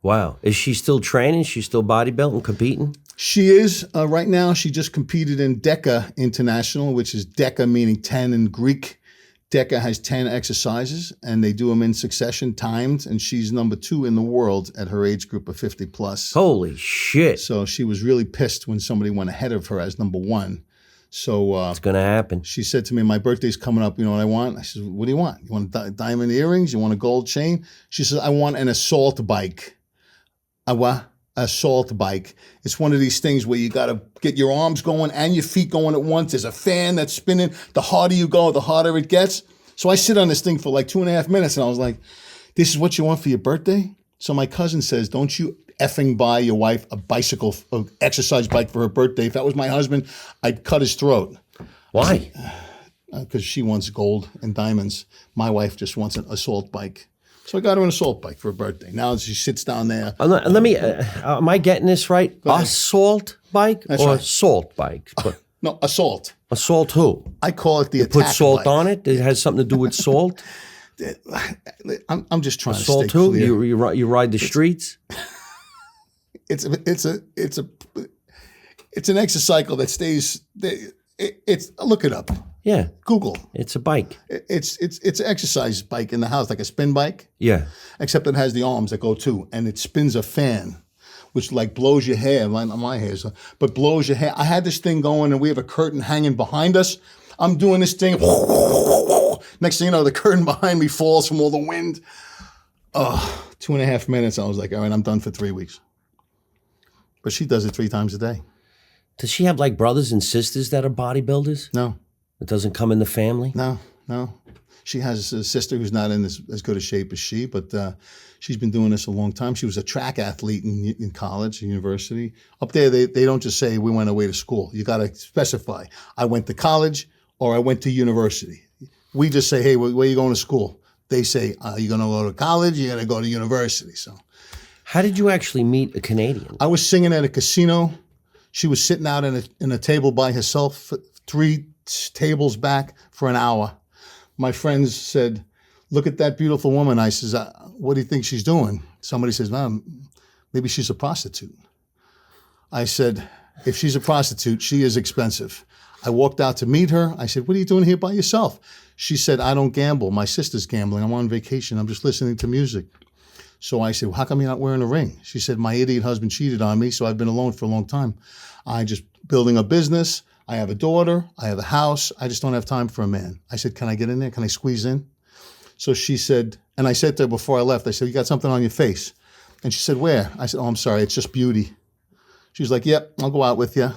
Wow. Is she still training? She's still bodybuilding, competing? She is. Right now, she just competed in DECA International, which is DECA meaning 10 in Greek. DECA has 10 exercises, and they do them in succession, timed, and she's number 2 in the world at her age group of 50 plus. Holy shit. So she was really pissed when somebody went ahead of her as number 1. So it's going to happen. She said to me, my birthday's coming up. You know what I want? I said, what do you want? You want diamond earrings? You want a gold chain? She says, I want an assault bike. A what? Assault bike. It's one of these things where you got to get your arms going and your feet going at once. There's a fan that's spinning. The harder you go, the harder it gets. So I sit on this thing for like 2.5 minutes, and I was like, this is what you want for your birthday? So my cousin says, don't you effing buy your wife a bicycle, an exercise bike for her birthday. If that was my husband, I'd cut his throat. Why? Because she wants gold and diamonds. My wife just wants an assault bike. So I got her an assault bike for her birthday. Now she sits down there. Let me, am I getting this right? Assault bike That's or right. salt bike? No, assault. Assault who? I call it the attack Put salt bike. on it? It has something to do with salt? I'm just trying Salt to stay who? clear. You ride the streets? It's an exocycle that stays. It's look it up. Yeah. Google. It's a bike. It's an exercise bike in the house, like a spin bike. Yeah. Except it has the arms that go too, and it spins a fan, which like blows your hair. My hair, but blows your hair. I had this thing going, and we have a curtain hanging behind us. I'm doing this thing. Next thing you know, the curtain behind me falls from all the wind. 2.5 minutes. I was like, all right, I'm done for 3 weeks. But she does it 3 times a day. Does she have like brothers and sisters that are bodybuilders? No. It doesn't come in the family? No. She has a sister who's not in as good a shape as she, but she's been doing this a long time. She was a track athlete in college, university. Up there, they don't just say, we went away to school. You got to specify. I went to college or I went to university. We just say, hey, where are you going to school? They say, you're going to go to college, you're going to go to university. So, how did you actually meet a Canadian? I was singing at a casino. She was sitting out in a table by herself, 3 tables back for an hour. My friends said, look at that beautiful woman. I says, what do you think she's doing? Somebody says, maybe she's a prostitute. I said, if she's a prostitute, she is expensive. I walked out to meet her. I said, what are you doing here by yourself? She said, I don't gamble. My sister's gambling. I'm on vacation. I'm just listening to music. So I said, well, how come you're not wearing a ring? She said, my idiot husband cheated on me, so I've been alone for a long time. I just building a business. I have a daughter. I have a house. I just don't have time for a man. I said, can I get in there? Can I squeeze in? So she said, and I said to her before I left, I said, you got something on your face? And she said, where? I said, oh, I'm sorry. It's just beauty. She was like, yep, I'll go out with you.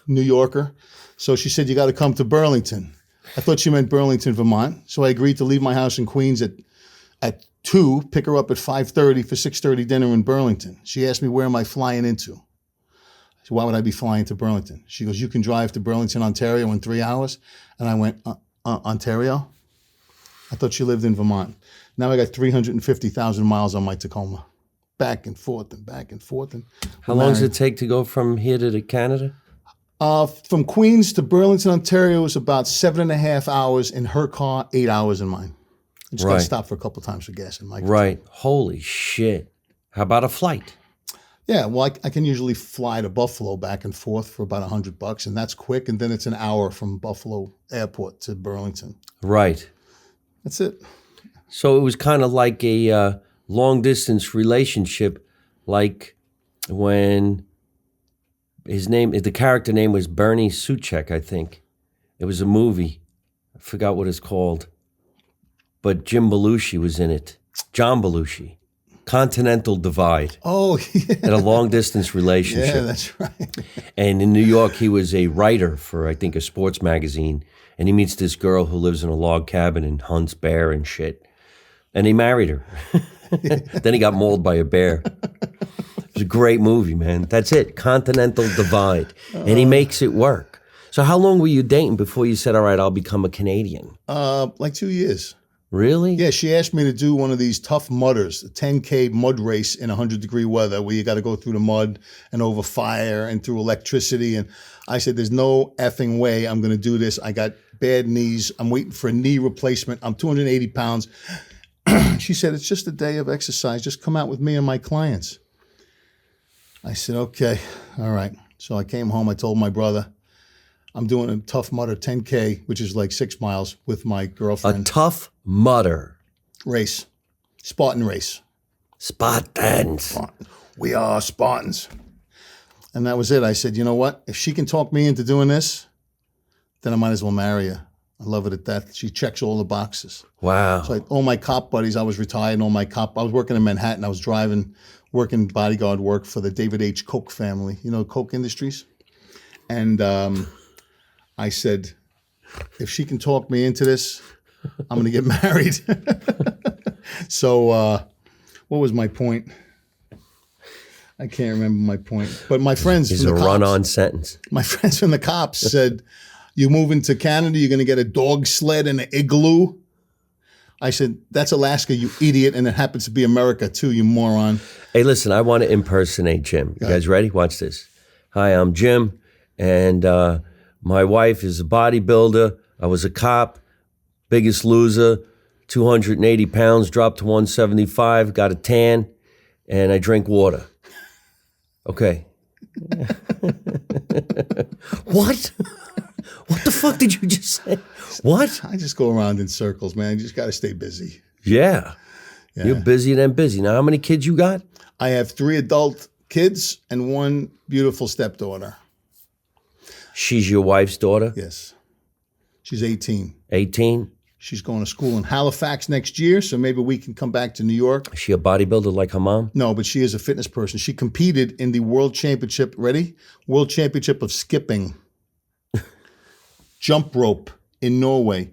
New Yorker. So she said, you got to come to Burlington. I thought she meant Burlington, Vermont. So I agreed to leave my house in Queens at 2, pick her up at 5:30 for 6:30 dinner in Burlington. She asked me, where am I flying into? I said, why would I be flying to Burlington? She goes, you can drive to Burlington, Ontario in 3 hours. And I went, Ontario? I thought she lived in Vermont. Now I got 350,000 miles on my Tacoma. Back and forth and back and forth. And How long does it take to go from here to Canada? From Queens to Burlington, Ontario is about 7.5 hours in her car, 8 hours in mine. I just got to stop for a couple of times for gas in my car. Right. Holy shit. How about a flight? Yeah, well, I can usually fly to Buffalo back and forth for about $100, and that's quick. And then it's an hour from Buffalo Airport to Burlington. Right. That's it. So it was kind of like a long distance relationship, like when the character name was Bernie Suchek, I think. It was a movie. I forgot what it's called. But Jim Belushi was in it. John Belushi. Continental divide Oh, yeah. in a long distance relationship. Yeah, that's right. And in New York, he was a writer for, I think, a sports magazine. And he meets this girl who lives in a log cabin and hunts bear and shit. And he married her. Then he got mauled by a bear. It was a great movie, man. That's it. Continental divide. And he makes it work. So how long were you dating before you said, all right, I'll become a Canadian? Like 2 years. Really? Yeah, she asked me to do one of these tough mudders, a 10K mud race in 100-degree weather where you got to go through the mud and over fire and through electricity. And I said, there's no effing way I'm going to do this. I got bad knees. I'm waiting for a knee replacement. I'm 280 pounds. She said, it's just a day of exercise. Just come out with me and my clients. I said, okay, all right. So I came home. I told my brother, I'm doing a Tough Mudder 10K, which is like 6 miles with my girlfriend. A Tough Mudder race. Spartan race. Spartans. We are Spartans. And that was it. I said, you know what? If she can talk me into doing this, then I might as well marry her. I love it at that. She checks all the boxes. Wow. So all my cop buddies, I was retired, and I was working in Manhattan. I was working bodyguard work for the David H. Koch family, Koch Industries. And I said, if she can talk me into this, I'm going to get married. So what was my point? I can't remember my point. But my friends It's from a the cops, run-on sentence. my friends from the cops said, you move into Canada, you're going to get a dog sled and an igloo. I said, that's Alaska, you idiot. And it happens to be America too, you moron. Hey, listen, I want to impersonate Jim. You guys ready? Watch this. Hi, I'm Jim, and my wife is a bodybuilder. I was a cop, biggest loser, 280 pounds, dropped to 175, got a tan, and I drink water. Okay. What? What the fuck did you just say? What? I just go around in circles, man. You just got to stay busy. Yeah. You're busier than busy. Now, how many kids you got? I have 3 adult kids and 1 beautiful stepdaughter. She's your wife's daughter? Yes. She's 18. 18? She's going to school in Halifax next year, so maybe we can come back to New York. Is she a bodybuilder like her mom? No, but she is a fitness person. She competed in the World Championship, ready? World Championship of skipping. Jump rope in Norway.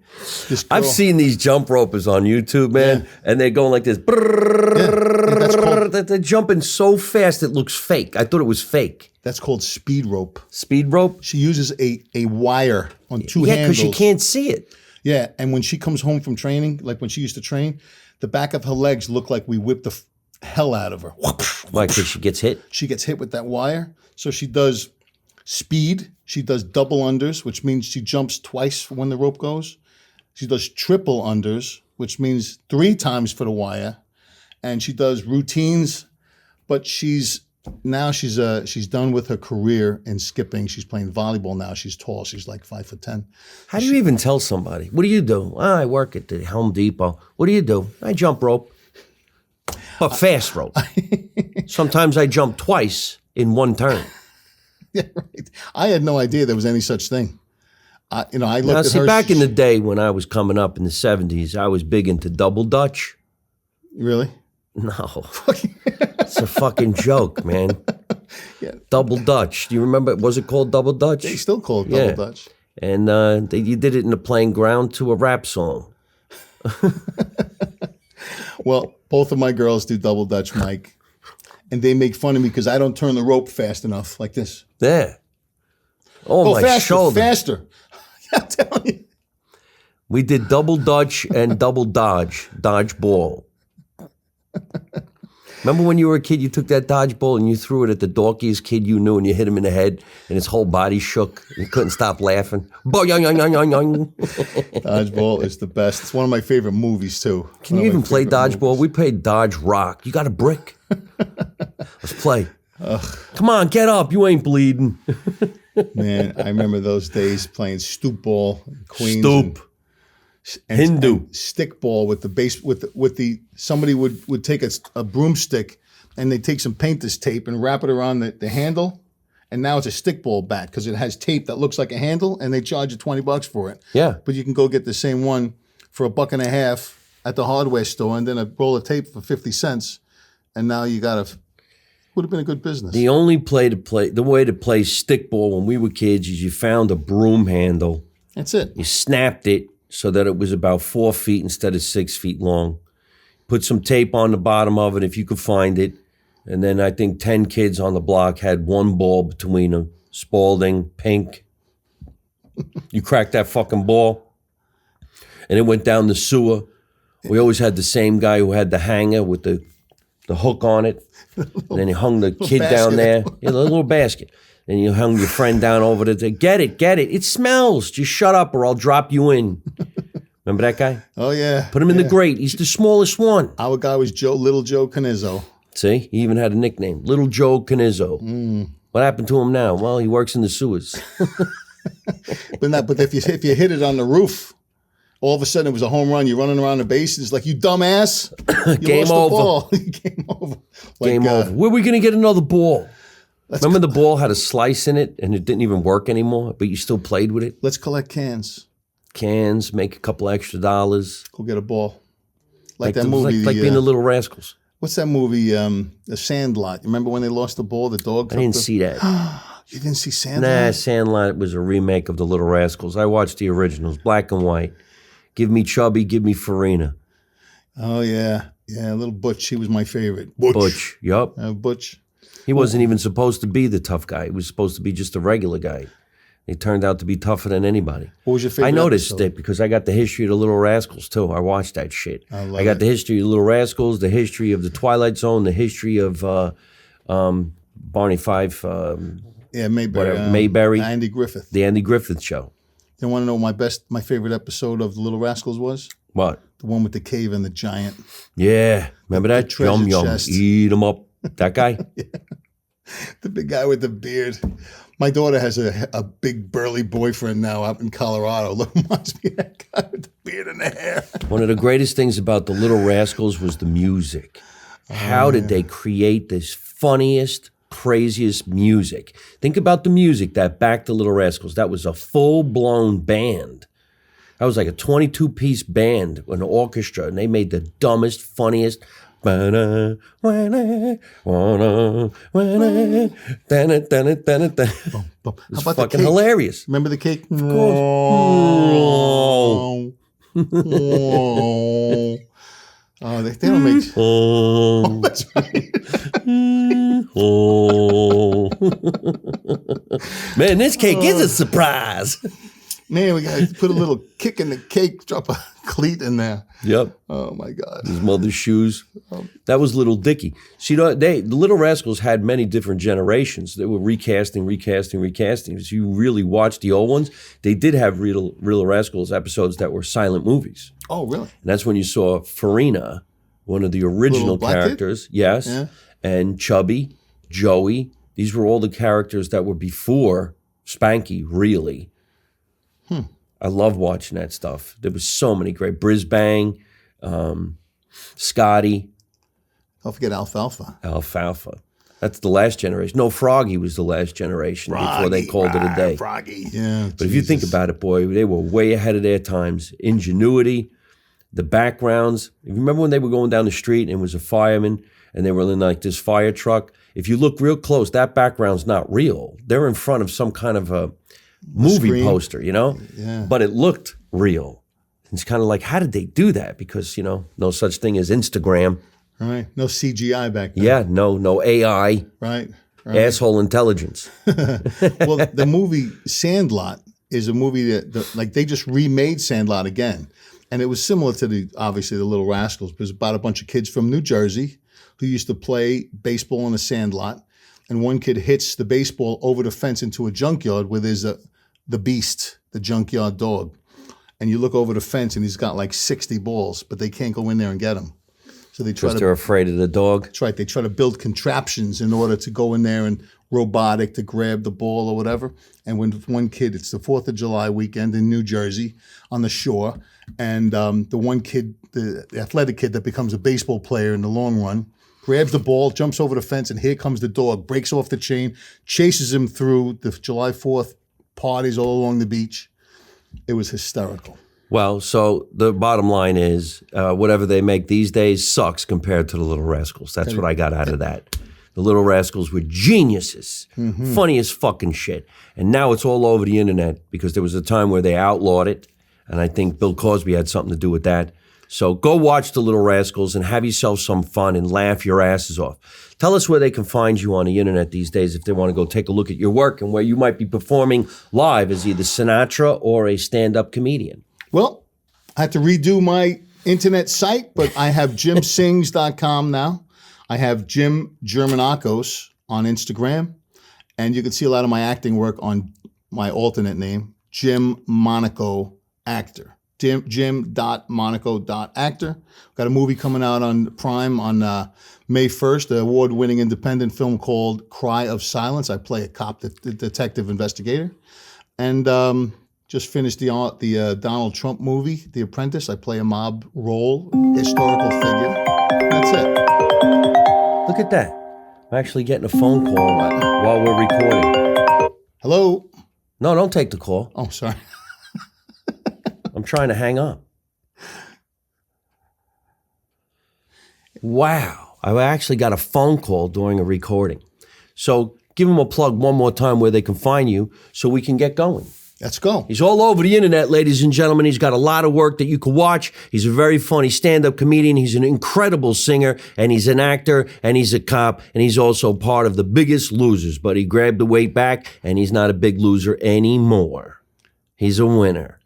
This girl, I've seen these jump ropers on YouTube, man, and they're going like this. that's called, They're jumping so fast it looks fake. I thought it was fake. that's called speed rope. Speed rope? She uses a wire on 2 Yeah, handles. because she can't see it. Yeah, and when she comes home from training, like when she used to train, the back of her legs look like we whipped the hell out of her. Why, because she gets hit? She gets hit with that wire. So she does speed. She does double unders, which means she jumps twice when the rope goes. She does triple unders, which means 3 times for the wire. And she does routines, but she's done with her career in skipping. She's playing volleyball now. She's tall. She's like 5'10". How do you even tell somebody? What do you do? I work at the Home Depot. What do you do? I jump rope, but fast rope. Sometimes I jump twice in one turn. Yeah, right. I had no idea there was any such thing. I looked Now, at see, her. back in the day when I was coming up in the 70s, I was big into double Dutch. Really? No. It's a fucking joke, man. Yeah. Double Dutch. Do you remember? Was it called Double Dutch? They still call it double Dutch. And you did it in the playing ground to a rap song. Well, both of my girls do double Dutch, Mike. And they make fun of me because I don't turn the rope fast enough, like this. Yeah. Oh, Go my faster, shoulder. faster. I'm telling you. We did double Dutch and double dodge ball. Remember when you were a kid, you took that dodgeball and you threw it at the dorkiest kid you knew and you hit him in the head and his whole body shook and he couldn't stop laughing? Dodgeball is the best. It's one of my favorite movies, too. Can you even play dodgeball? We played Dodge Rock. You got a brick? Let's play. Come on, get up. You ain't bleeding. Man, I remember those days playing stoop ball, Queens. Stoop. And Hindu. stick ball with the base with the somebody would take a broomstick and they take some painter's tape and wrap it around the handle, and now it's a stick ball bat because it has tape that looks like a handle, and they charge you $20 for it. Yeah. But you can go get the same one for $1.50 at the hardware store, and then a roll of tape for 50 cents. and now you got to. Would have been a good business. The only the way to play stickball when we were kids is you found a broom handle. That's it. You snapped it so that it was about 4 feet instead of 6 feet long. Put some tape on the bottom of it if you could find it. And then I think 10 kids on the block had one ball between them. Spalding, pink. You cracked that fucking ball, and it went down the sewer. We always had the same guy who had the hanger with the hook on it. And then he hung the kid down there. Yeah, the little basket. And you hung your friend down over there. Get it. It smells. Just shut up or I'll drop you in. Remember that guy? Oh, yeah. Put him in the grate. He's the smallest one. Our guy was Little Joe Canizzo. See? He even had a nickname. Little Joe Canizzo. What happened to him now? Well, he works in the sewers. But if you hit it on the roof, all of a sudden it was a home run. You're running around the bases like, you dumbass. You Game lost over. The ball. Game over. Game over. Where are we going to get another ball? Remember the ball had a slice in it and it didn't even work anymore, but you still played with it? Let's collect cans. Cans, make a couple extra dollars. Go get a ball. Like that movie. Like being the Little Rascals. What's that movie, The Sandlot? You remember when they lost the ball? The dog? I didn't see that. You didn't see Sandlot? Nah, Sandlot was a remake of the Little Rascals. I watched the originals, black and white. Give me Chubby, give me Farina. Oh, yeah. Yeah, little Butch. He was my favorite. Butch, yup. Butch. He wasn't even supposed to be the tough guy. He was supposed to be just a regular guy. He turned out to be tougher than anybody. What was your favorite I noticed episode? it because I got the history of the Little Rascals, too. I watched that shit. I got the history of the Little Rascals, the history of the Twilight Zone, the history of Barney Fife. Yeah, Mayberry. Mayberry. Andy Griffith. The Andy Griffith Show. You want to know my favorite episode of The Little Rascals was? What? The one with the cave and the giant. Yeah. Remember that? treasure Yum, yum. chest. Eat 'em up. That guy? Yeah. The big guy with the beard. My daughter has a big burly boyfriend now out in Colorado. Reminds me of that guy with the beard and the hair. One of the greatest things about the Little Rascals was the music. How did they create this funniest, craziest music? Think about the music that backed the Little Rascals. That was a full-blown band. That was like a 22-piece band, an orchestra, and they made the dumbest, funniest. It was fucking hilarious. Remember the cake? Of course. Oh, they don't make. Oh, That's right. Man, this cake is a surprise. Man, we got to put a little kick in the cake, drop a cleat in there. Yep. Oh, my God. His mother's shoes. That was Little Dicky. See, the Little Rascals had many different generations. They were recasting. If you really watch the old ones, they did have Little Rascals episodes that were silent movies. Oh, really? And that's when you saw Farina, one of the original characters. Yes. Yeah. And Chubby, Joey. These were all the characters that were before Spanky, really. I love watching that stuff. There was so many great. Brisbane, Scotty. Don't forget Alfalfa. Alfalfa. That's the last generation. No, Froggy was the last generation before they called it a day. Froggy. Yeah. But if you think about it, boy, they were way ahead of their times. Ingenuity, the backgrounds. You remember when they were going down the street and it was a fireman and they were in like this fire truck? If you look real close, that background's not real. They're in front of some kind of a movie screen. Poster, you know? Yeah. But it looked real. It's kind of like, how did they do that? Because, you know, no such thing as Instagram. Right. No CGI back then. Yeah, no AI. Right. Asshole intelligence. Well, the movie Sandlot is a movie that like they just remade Sandlot again. And it was similar to obviously the Little Rascals. It was about a bunch of kids from New Jersey who used to play baseball in a sandlot. And one kid hits the baseball over the fence into a junkyard where there's the beast, the junkyard dog. And you look over the fence and he's got like 60 balls, but they can't go in there and get him. So they try Because they're afraid of the dog. That's right. They try to build contraptions in order to go in there and robotic to grab the ball or whatever. And when one kid, it's the 4th of July weekend in New Jersey on the shore. And the one kid, the athletic kid that becomes a baseball player in the long run, grabs the ball, jumps over the fence, and here comes the dog, breaks off the chain, chases him through the July 4th parties all along the beach. It was hysterical. Well, so the bottom line is whatever they make these days sucks compared to the Little Rascals. That's what I got out of that. The Little Rascals were geniuses, funny as fucking shit. And now it's all over the internet because there was a time where they outlawed it. And I think Bill Cosby had something to do with that. So go watch the Little Rascals and have yourself some fun and laugh your asses off. Tell us where they can find you on the internet these days if they want to go take a look at your work and where you might be performing live as either Sinatra or a stand-up comedian. Well, I have to redo my internet site, but I have jimsings.com now. I have Jim Germanakos on Instagram, and you can see a lot of my acting work on my alternate name, Jim Monaco Actor. Jim.monaco.actor. Got a movie coming out on Prime on May 1st, the award-winning independent film called Cry of Silence. I play a cop, the detective investigator. And just finished the Donald Trump movie, The Apprentice. I play a mob role, historical figure. That's it. Look at that. I'm actually getting a phone call while we're recording. Hello? No, don't take the call. Oh, sorry. I'm trying to hang up. Wow. I actually got a phone call during a recording. So give them a plug one more time where they can find you so we can get going. Let's go. He's all over the internet, ladies and gentlemen. He's got a lot of work that you can watch. He's a very funny stand-up comedian. He's an incredible singer, and he's an actor, and he's a cop, and he's also part of the Biggest Losers. But he grabbed the weight back, and he's not a big loser anymore. He's a winner.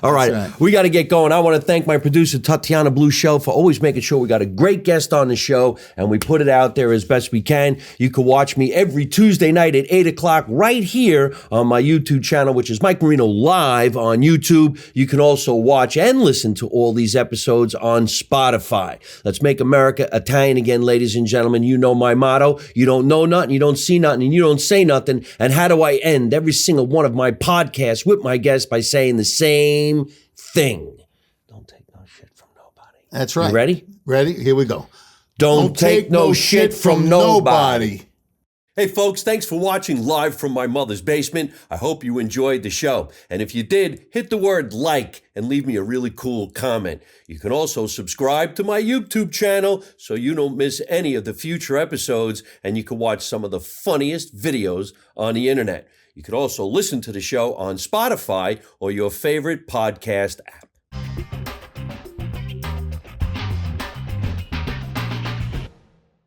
All right, we got to get going. I want to thank my producer, Tatiana Blue Shell, for always making sure we got a great guest on the show, and we put it out there as best we can. You can watch me every Tuesday night at 8 o'clock right here on my YouTube channel, which is Mike Marino Live on YouTube. You can also watch and listen to all these episodes on Spotify. Let's make America Italian again, ladies and gentlemen. You know my motto. You don't know nothing, you don't see nothing, and you don't say nothing. And how do I end every single one of my podcasts with my guests? By saying the same thing. Don't take no shit from nobody. That's right. You ready? Ready? Here we go. Don't take no shit from nobody. nobody. Hey folks, thanks for watching live from my mother's basement. I hope you enjoyed the show. And if you did, hit the word like and leave me a really cool comment. You can also subscribe to my YouTube channel so you don't miss any of the future episodes, and you can watch some of the funniest videos on the internet. You can also listen to the show on Spotify or your favorite podcast app.